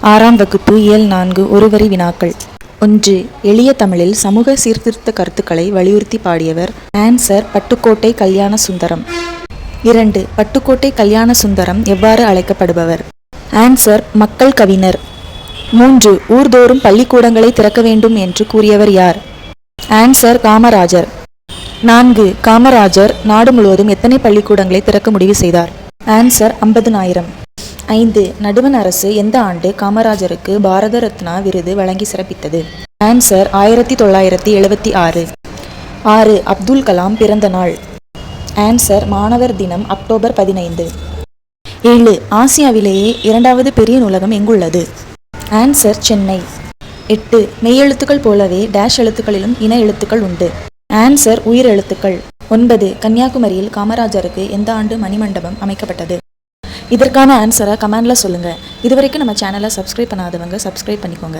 ஆறாம் வகுப்பு இயல் 4 ஒரு வரி வினாக்கள். 1. எளிய தமிழில் சமூக சீர்திருத்த கருத்துக்களை வலியுறுத்தி பாடியவர் ஆன்சர் பட்டுக்கோட்டை கல்யாண சுந்தரம். 2. பட்டுக்கோட்டை கல்யாண சுந்தரம் எவ்வாறு அழைக்கப்படுபவர்? ஆன்சர் மக்கள் கவிஞர். 3. ஊர்தோறும் பள்ளிக்கூடங்களை திறக்க வேண்டும் என்று கூறியவர் யார்? ஆன்சர் காமராஜர். 4. காமராஜர் நாடு முழுவதும் எத்தனை பள்ளிக்கூடங்களை திறக்க முடிவு செய்தார்? ஆன்சர் 50,000. 5. நடுவண் அரசு எந்த ஆண்டு காமராஜருக்கு பாரத ரத்னா விருது வழங்கி சிறப்பித்தது? ஆன்சர் 1976. 6. அப்துல் கலாம் பிறந்த நாள்? ஆன்சர் மாணவர் தினம் அக்டோபர் 15. 7. ஆசியாவிலேயே இரண்டாவது பெரிய நூலகம் எங்குள்ளது? ஆன்சர் சென்னை. 8. மெய்யெழுத்துக்கள் போலவே டேஷ் எழுத்துக்களிலும் இன எழுத்துக்கள் உண்டு. ஆன்சர் உயிர் எழுத்துக்கள். 9. கன்னியாகுமரியில் காமராஜருக்கு எந்த ஆண்டு மணிமண்டபம் அமைக்கப்பட்டது? இதற்கான ஆன்சரை கமெண்ட்ல சொல்லுங்க. இதுவரைக்கும் நம்ம சேனலை சப்ஸ்கிரைப் பண்ணாதவங்க சப்ஸ்கிரைப் பண்ணிக்கோங்க.